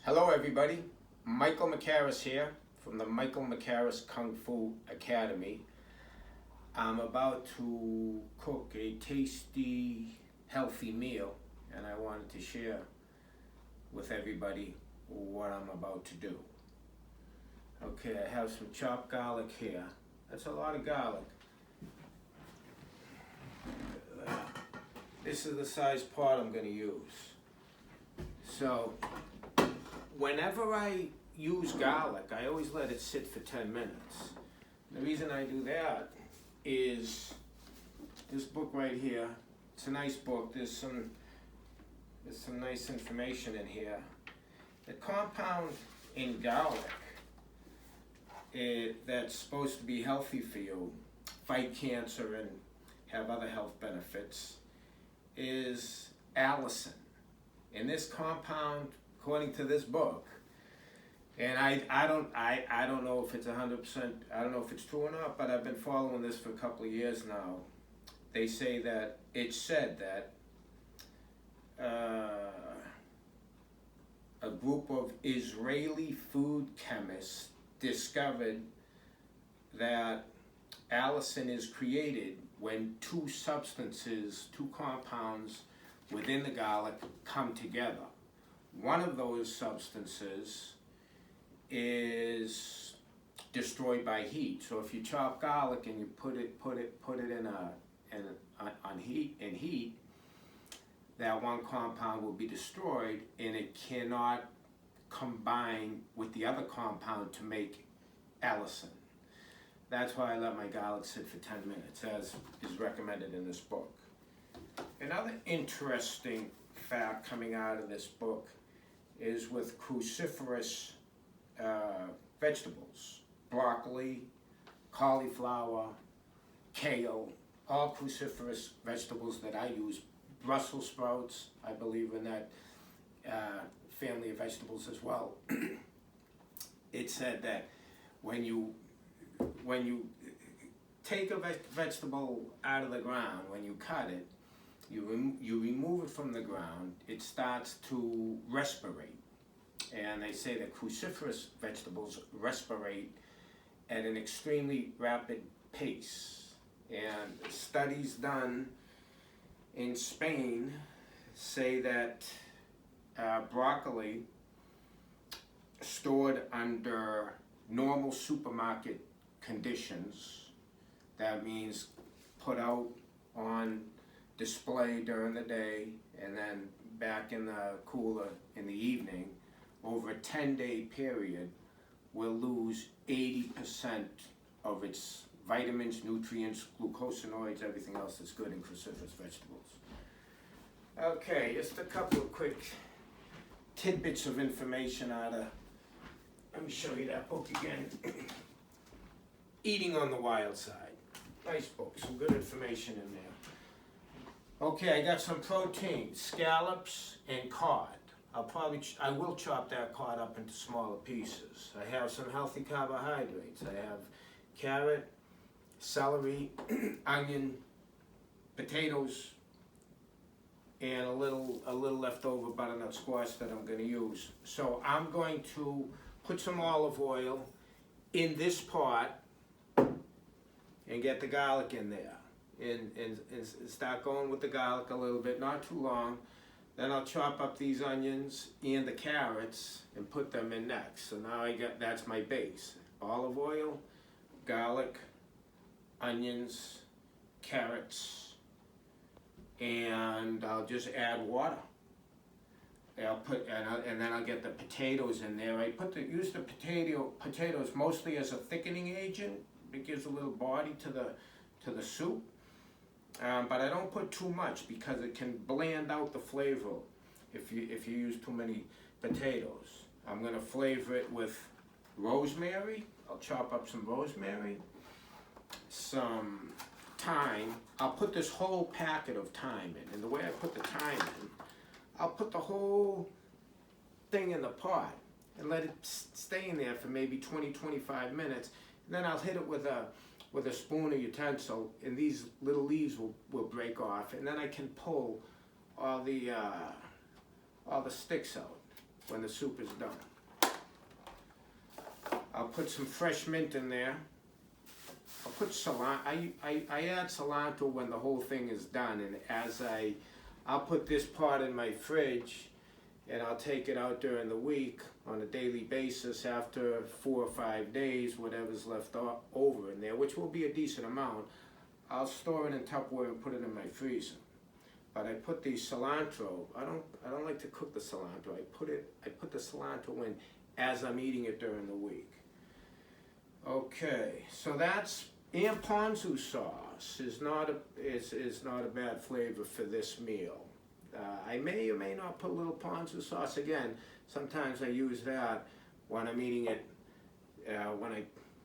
Hello everybody, Michael Macaris here from the Macaris Kung-Fu Academy. I'm about to cook a tasty, healthy meal, and I wanted to share with everybody what I'm about to do. Okay, I have some chopped garlic here. That's a lot of garlic. This is the size pot I'm going to use. So, whenever I use garlic, I always let it sit for 10 minutes. The reason I do that is this book right here. It's a nice book. There's some nice information in here. The compound in garlic that's supposed to be healthy for you, fight cancer and have other health benefits, is allicin. And this compound, according to this book, and I don't know if it's 100%, I don't know if it's true or not, but I've been following this for a couple of years now. They say that it's said that a group of Israeli food chemists discovered that allicin is created when two compounds within the garlic come together. One of those substances is destroyed by heat. So if you chop garlic and you put it in heat, that one compound will be destroyed and it cannot combine with the other compound to make allicin. That's why I let my garlic sit for 10 minutes, as is recommended in this book. Another interesting fact coming out of this book is with cruciferous vegetables, broccoli, cauliflower, kale, all cruciferous vegetables that I use. Brussels sprouts, I believe in that family of vegetables as well. It said that when you take a vegetable out of the ground, when you cut it, you remove it from the ground, it starts to respirate. And they say that cruciferous vegetables respirate at an extremely rapid pace. And studies done in Spain say that broccoli stored under normal supermarket conditions, that means put out on display during the day and then back in the cooler in the evening, over a 10-day period will lose 80% of its vitamins, nutrients, glucosinoids, everything else that's good in cruciferous vegetables. Okay, just a couple of quick tidbits of information let me show you that book again. Eating on the Wild Side. Nice book, some good information in there. Okay, I got some protein, scallops and cod. I will chop that cod up into smaller pieces. I have some healthy carbohydrates. I have carrot, celery, onion, potatoes, and a little leftover butternut squash that I'm going to use. So I'm going to put some olive oil in this pot and get the garlic in there. And start going with the garlic a little bit, not too long. Then I'll chop up these onions and the carrots and put them in next. So now that's my base. Olive oil, garlic, onions, carrots, and I'll just add water. And then I'll get the potatoes in there. I use the potatoes mostly as a thickening agent. It gives a little body to the soup. But I don't put too much because it can bland out the flavor if you use too many potatoes. I'm going to flavor it with rosemary. I'll chop up some rosemary, some thyme. I'll put this whole packet of thyme in. And the way I put the thyme in, I'll put the whole thing in the pot and let it stay in there for maybe 20-25 minutes. And then I'll hit it with a spoon or utensil, and these little leaves will break off, and then I can pull all the sticks out. when the soup is done. I'll put some fresh mint in there. I'll put cilantro. I add cilantro when the whole thing is done, and I'll put this part in my fridge, and I'll take it out during the week on a daily basis after 4 or 5 days, whatever's left over in there, which will be a decent amount. I'll store it in Tupperware and put it in my freezer. But I put the cilantro, I don't like to cook the cilantro. I put the cilantro in as I'm eating it during the week. Okay, so that's, and ponzu sauce is not a bad flavor for this meal. I may or may not put a little ponzu sauce. Again, sometimes I use that when I'm eating it.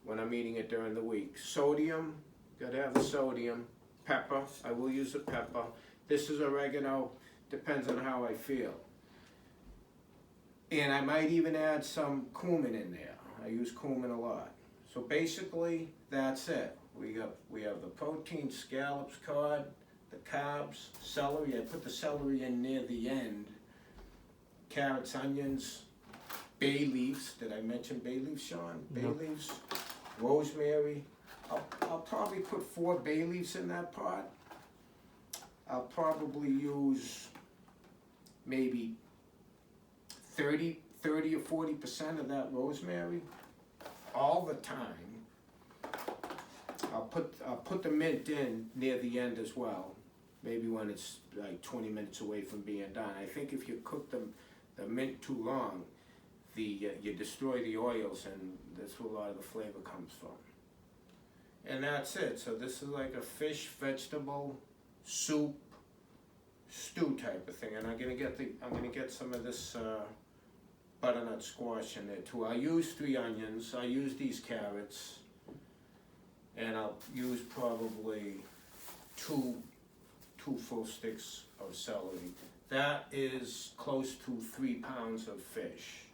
When I'm eating it during the week. Sodium, gotta have the sodium. Pepper, I will use the pepper. This is oregano. Depends on how I feel. And I might even add some cumin in there. I use cumin a lot. So basically, that's it. We have the protein, scallops, cod, the carbs, celery. I put the celery in near the end. Carrots, onions, bay leaves. Did I mention bay leaves, Sean? Bay leaves, rosemary. I'll probably put 4 bay leaves in that pot. I'll probably use maybe 30 or 40% of that rosemary all the time. I'll put the mint in near the end as well, maybe when it's like 20 minutes away from being done. I think if you cook the mint too long, you destroy the oils, and that's where a lot of the flavor comes from. And that's it. So this is like a fish, vegetable, soup, stew type of thing. And I'm gonna get some of this butternut squash in there too. I'll use 3 onions. I'll use these carrots. And I'll use probably two full sticks of celery. That is close to 3 pounds of fish.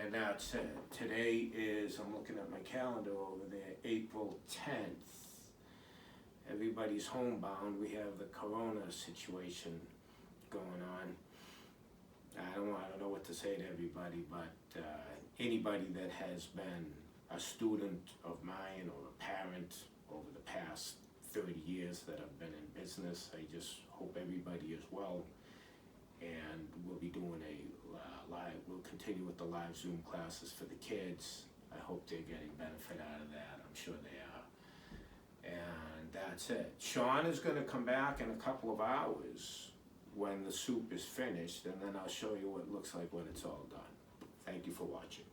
And that's it. Today is, I'm looking at my calendar over there, April 10th. Everybody's homebound. We have the corona situation going on. I don't know what to say to everybody, but anybody that has been a student of mine or a parent over the past 30 years that I've been in business, I just hope everybody is well. And we'll be doing we'll continue with the live Zoom classes for the kids. I hope they're getting benefit out of that. I'm sure they are. And that's it. Sean is gonna come back in a couple of hours when the soup is finished, and then I'll show you what it looks like when it's all done. Thank you for watching.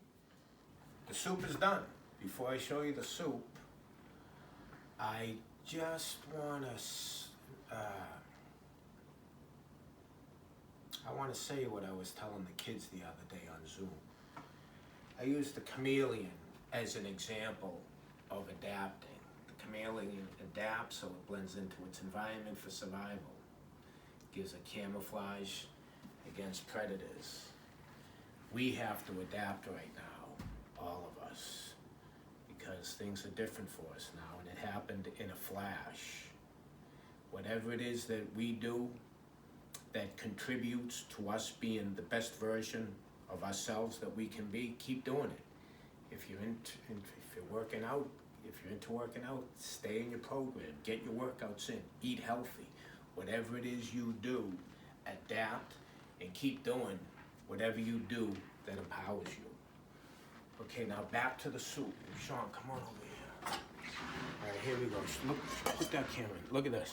The soup is done. Before I show you the soup, I just wanna say what I was telling the kids the other day on Zoom. I used the chameleon as an example of adapting. The chameleon adapts so it blends into its environment for survival. Gives a camouflage against predators. We have to adapt right now, all of us, because things are different for us now, and it happened in a flash. Whatever it is that we do that contributes to us being the best version of ourselves that we can be, keep doing it. If you're working out, if you're into working out, stay in your program, get your workouts in, eat healthy. Whatever it is you do, adapt and keep doing whatever you do that empowers you. Okay, now back to the soup. Sean, come on over here. All right, here we go. Look, put that camera in. Look at this.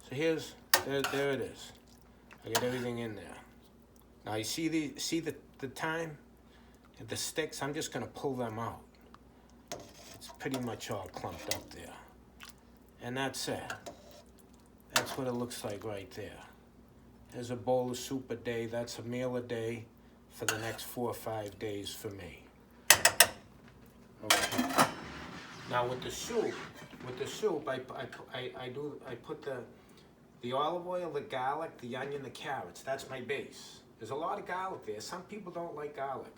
So there it is. I got everything in there. Now you see the time? The sticks, I'm just gonna pull them out. It's pretty much all clumped up there. And that's it. That's what it looks like right there. There's a bowl of soup a day. That's a meal a day for the next 4 or 5 days for me. Okay. Now with the soup, I put the olive oil, the garlic, the onion, the carrots. That's my base. There's a lot of garlic there. Some people don't like garlic.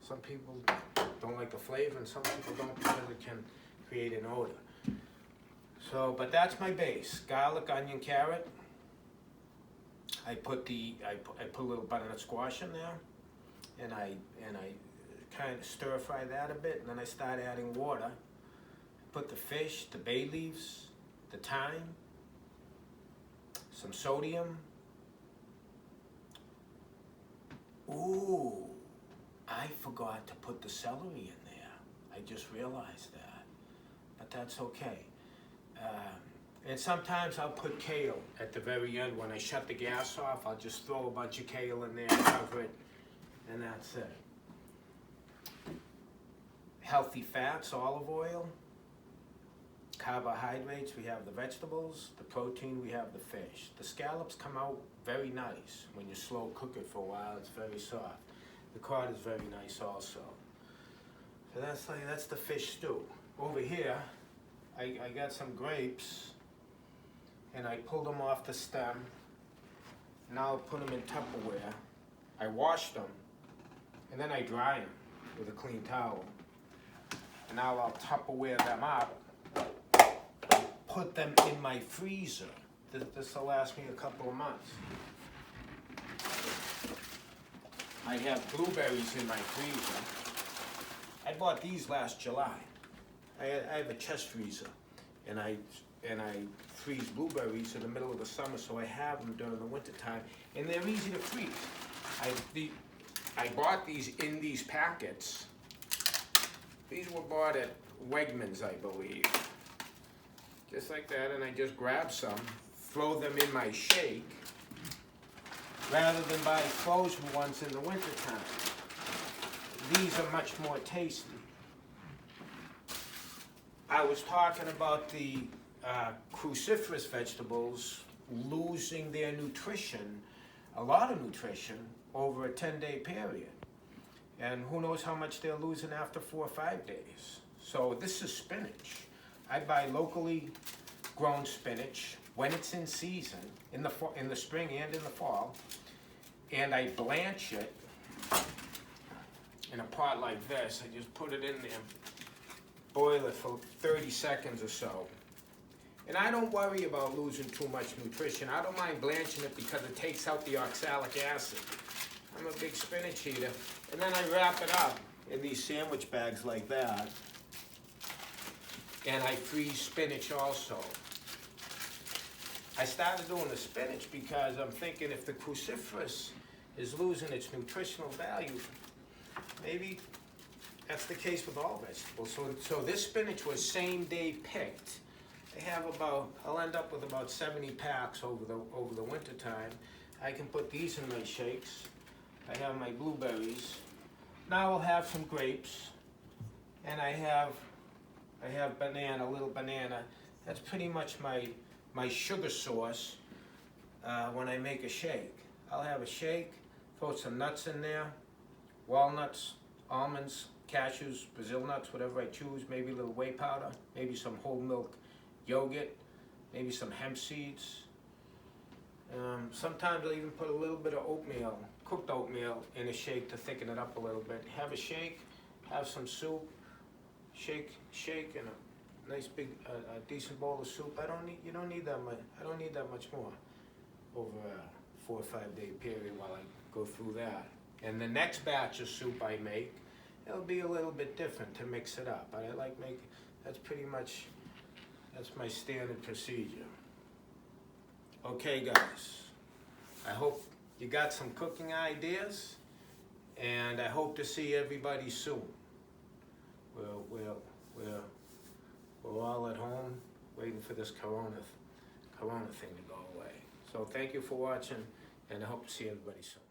Some people don't like the flavor, and some people don't because it can create an odor. So, but that's my base. Garlic, onion, carrot. I put a little butternut squash in there. and I kind of stir fry that a bit, and then I start adding water. Put the fish, the bay leaves, the thyme, some sodium. Ooh, I forgot to put the celery in there. I just realized that, but that's okay. And sometimes I'll put kale at the very end. When I shut the gas off, I'll just throw a bunch of kale in there, cover it, and that's it. Healthy fats, olive oil. Carbohydrates, we have the vegetables. The protein, we have the fish. The scallops come out very nice. When you slow cook it for a while, it's very soft. The cod is very nice also. So that's the fish stew. Over here, I got some grapes, and I pulled them off the stem. Now I'll put them in Tupperware. I wash them, and then I dry them with a clean towel. And now I'll Tupperware them up, put them in my freezer. This will last me a couple of months. I have blueberries in my freezer. I bought these last July. I have a chest freezer, and I freeze blueberries in the middle of the summer, so I have them during the winter time, and they're easy to freeze. I bought these in these packets. These were bought at Wegmans, I believe. Just like that, and I just grab some, throw them in my shake, rather than buy frozen ones in the winter time. These are much more tasty. I was talking about the cruciferous vegetables losing their nutrition, a lot of nutrition, over a 10-day period. And who knows how much they're losing after 4 or 5 days. So this is spinach. I buy locally grown spinach when it's in season, in the spring and in the fall, and I blanch it in a pot like this. I just put it in there, boil it for 30 seconds or so. And I don't worry about losing too much nutrition. I don't mind blanching it because it takes out the oxalic acid. I'm a big spinach eater. And then I wrap it up in these sandwich bags like that. And I freeze spinach also. I started doing the spinach because I'm thinking if the cruciferous is losing its nutritional value, maybe that's the case with all vegetables. So this spinach was same day picked. I'll end up with about 70 packs over the winter time. I can put these in my shakes. I have my blueberries. Now I'll have some grapes, and I have banana, a little banana. That's pretty much my sugar source when I make a shake. I'll have a shake, throw some nuts in there, walnuts, almonds, cashews, Brazil nuts, whatever I choose, maybe a little whey powder, maybe some whole milk yogurt, maybe some hemp seeds. Sometimes I'll even put a little bit of oatmeal, cooked oatmeal, in a shake to thicken it up a little bit. Have a shake, have some soup, shake, and a nice big, decent bowl of soup. You don't need that much. I don't need that much more over a 4 or 5 day period while I go through that. And the next batch of soup I make, it'll be a little bit different to mix it up. But I like making. That's my standard procedure. Okay, guys. I hope you got some cooking ideas, and I hope to see everybody soon. We're all at home waiting for this corona thing to go away. So thank you for watching, and I hope to see everybody soon.